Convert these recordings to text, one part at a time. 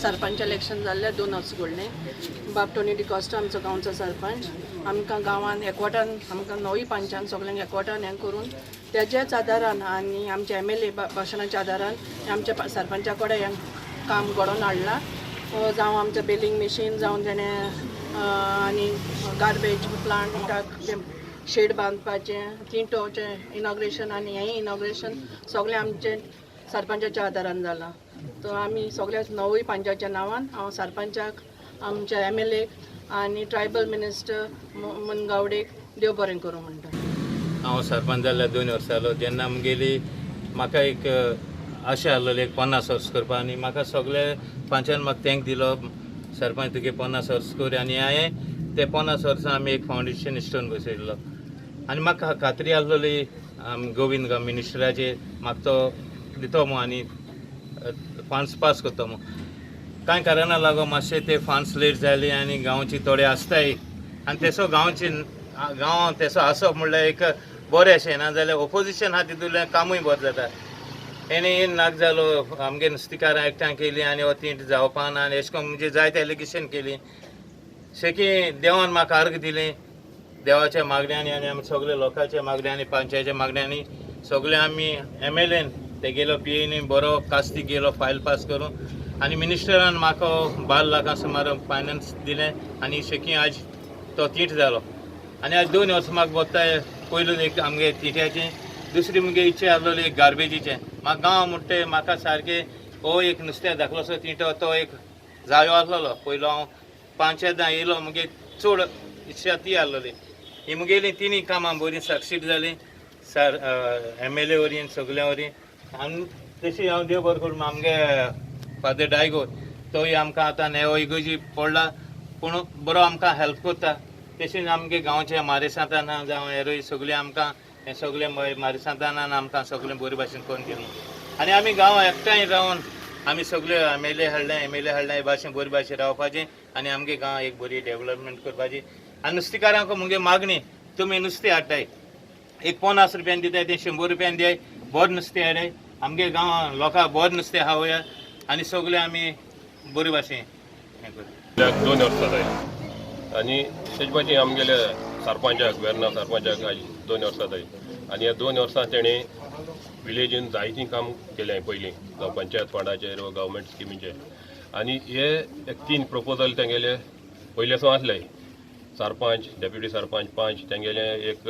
Sarpanch election जाल्ले 2 वर्स घडले. बाब टोनी डिकॉस्टा आमचो गांवचो सरपंच. आमकां गांवान एकवटान आमकां 9 पंचांक सगळ्यांक एकवटान हें करून तेजेच आदारान आनी आमचे MLA भाशणाच्या आदारान आमच्या सरपंचा कडेन हें काम घडोवन हाडलां. जावं आमचें बेलिंग मशीन जावन तेणें आनी गार्बेज प्लांटाक शेड बांदपाचें तिंटोचें इनॉग्रेशन आनी हेंय इनॉग्रेशन सगळें आमचें सरपंचाच्या आदारान जालां. तो आमी सगळ्या 9 पंचाच्या नांवान हांव सरपंचाक आमच्या MLA आनी ट्रायबल मिनिस्टर मुनगावडेक देव बरें करूं म्हणटा. हांव सरपंच जाल्ल्या 2 वर्सां जालो. जेन्ना आमगेली म्हाका एक आशा आहलोली एक 50 वर्स करपा आनी म्हाका सगळे पंचान म्हाका थँक दिलो सरपंच तुगे 50 वर्स कर आनी हांवें ते 50 वर्सां आमी एक फावंडेशन स्टोन बसयल्लो आनी म्हाका खात्री आहलोली गोविंद मिनिस्टराचेर म्हाका तो दितो मो आनी फंड्स पास करता मो. कांय कारणां लागून मातशें ते फंड्स लेट जाली आनी गांवची थोडे आसताय आनी तेसो गांव तेसो आसप म्हणल्यार एक बरें अशें ना जाल्यार ऑपोजिशन आहा तितूंतल्यान कामूय बरें जाता. एनी नाक जालो आमगे नुस्तेकारां एकठांय केली आनी हो तींट जावपा ना आनी अशें करून म्हणजे जायते एलिगेशन केली. शेकी देवान म्हाका अर्ग दिलें देवाच्या मागण्यांनी आनी आमी सगळे लोकांच्या मागण्यांनी पंचायच्या मागण्यांनी सगळे आमी MLAन ते गेलो PAनी बरो कास्ती गेलो फायल पास करून आनी मिनिस्टरान म्हाका 12 लाखां सुमार फायनान्स दिलें आनी शेकी आज तो तींट जालो आनी आज 2 वर्सां म्हाका बोगताय. पयलू एक आमगे तिट्याचें दुसरी मुगे इच्छा आहलोली एक गार्बेजीचें. म्हाका गांव म्हणटा म्हाका सारकें हो एक नुस्तें धाकलोसो तिंटो तो एक जायो आहलोलो. पयलो हांव पंचायतां येयलो मुगे चड इच्छा ती आहलोली. ही मुगेली तिनी कामां बरीं सक्सीड जालीं सर MLA वरीं सगळ्या वरीं आनी तशी हांव देव बरें करूं आमगे फादर डायगो तोय आमकां आतां नेवो इगोजी पडला पूण बरो आमकां हेल्प करता. तशेंच आमगे गांवचे मारेसांताना जावं हेरूय सगळीं आमकां हें सगळें मारेसांतानान आमकां सगळें बरे भाशेन करून दिलें आनी आमी गांव एकठांय रावन आमी सगळे MLA हाडलें हे भाशेन बरे भाशेन रावपाचें आनी आमगे गांव एक बरी डेव्हलपमेंट करपाची. आनी नुस्तेकारांक मुगे मागणी तुमी नुस्तें हाडटाय एक 50 रुपयान दिताय ते 100 रुपयान दियाय बरें नुस्तें हाडाय आमगे गांवां लोकांक बरें नुस्तें खावया आनी सगळे आमी बरे भाशेन हें करया. 2 वर्सां जाय आनी तेजे भाशेन आमगेले सरपंचाक वेर्ना सरपंचाक आज 2 वर्सां जाय आनी ह्या 2 वर्सां तेणी विलेजीन जायतीं काम केलें पयलीं जावं पंचायत फंडाचेर वा गव्हर्मेंट स्किमीचेर आनी हे एक 3 प्रपोजल तेंगेले पयलेसो आसले. सरपंच डेप्युटी सरपंच पंच तेंगेले एक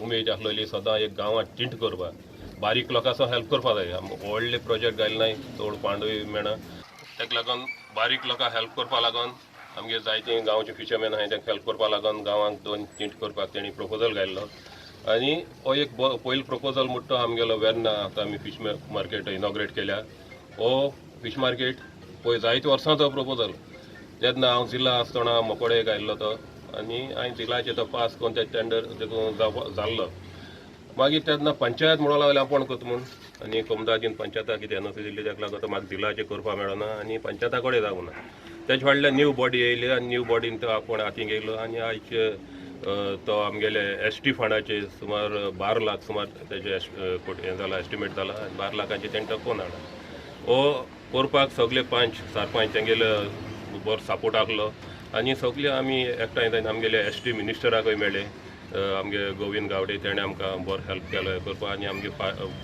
उमेद आसलोली सदां एक गांवांत टिंट करपाक बारीक लोकांचो हेल्प करपा जाय. व्हडले प्रोजेक्ट घायले नाय चड पांडूय मेळना ताका लागून बारीक लोकांक हेल्प करपा लागून आमगे जायतीं गांवचे फिशरमॅन आहाय तांकां हेल्प करपा लागून गांवांक 2 टिंट करपाक तेणी प्रपोजल घायल्लो आनी हो एक पयलो प्रपोजल म्हणटा तो आमगेलो वेर्ना आतां आमी फीश मार्केट इनॉग्रेट केल्या. हो फीश मार्केट पळय जायते वर्सांचो प्रपोजल. जेन्ना हांव जिल्ला आसतना मोकोडे घायल्लो तो आनी हांवें जिल्लाचे तो पास करून ते टेंडर जाल्लो. मागीर तेन्ना पंचायत म्हणून लागले आपण करता म्हूण आनी कोमदाजीन पंचायताक कितें एनओसी दिल्ली ताका लागून तो म्हाका जिल्लाचें करपा मेळना आनी पंचायता कडेन जावना. तेजे फाटल्यान न्यू बॉडी येयली आनी न्यू बॉडीन तो आपूण हातीन घेयलो आनी आयज तो आमगेले ST फंडाचे सुमार 12 लाख सुमार तेजे हें जाला एस्टिमेट जाला आनी 12 लाखांचे तेणी तो कोण हाडला. हो करपाक सगळे पंच सरपंच तेंगेले बरो सपोर्ट आसलो आनी सगळे आमी एकठांय जावन आमगेले ST मिनिस्टराकूय मेळ्ळे. आमगे गोविंद गावडे तेणें आमकां बरो हेल्प केलो हें करपा आनी आमगे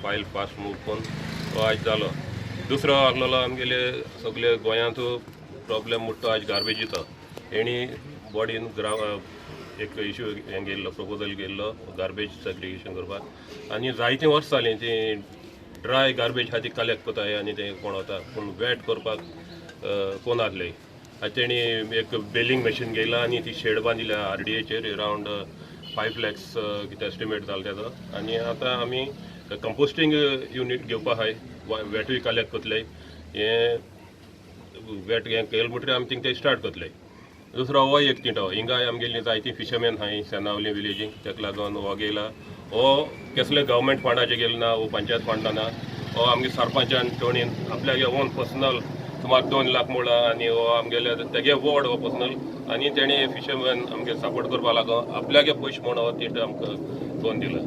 फायल फास्ट मूव करून हो आज जालो. दुसरो आहलोलो आमगेले सगळे गोंयांत प्रॉब्लेम म्हणटा आज गार्बेजीचो. हेणी बॉडीन एक इश्यू हें गेल्लो प्रपोजल गेल्लो गार्बेज सेग्रिगेशन करपाक आनी जायतीं वर्सां जालीं ती ड्राय गार्बेज खातीर कलेक्ट कोताय आनी तें कोण वता पूण वेट करपाक कोण आहले. तेणी एक बेलिंग मशीन घेयला आनी ती शेड बांदिल्या RDAचेर अरावंड 5 lakhs कितें एस्टिमेट जालो तेजो आनी आतां आमी कंपोस्टींग युनीट घेवपा आहाय वेटूय कलेक्ट कोतले. हें वेट हें केलें म्हणटकीर आमी थिंग ते स्टार्ट कोतले. दुसरो हो एक तिंटो हिंगाय आमगेलीं जायतीं फिशरमॅन आहाय सेनावली विलेजीक ताका लागून हो गेला. हो कसले गव्हर्मेंट फंडाचे गेले ना वो पंचायत फंड ना. हो आमगे सरपंचान टोणीन आपल्या ओन पर्सनल सुमार 2 लाख मोडला आनी हो आमगेले तेगे वॉर्ड हो पर्सनल आनी तेणी फिशरमॅन आमगे सपोर्ट करपा लागून आपल्यागे पयशे म्हूण हो तिंट आमकां कोन्न दिला.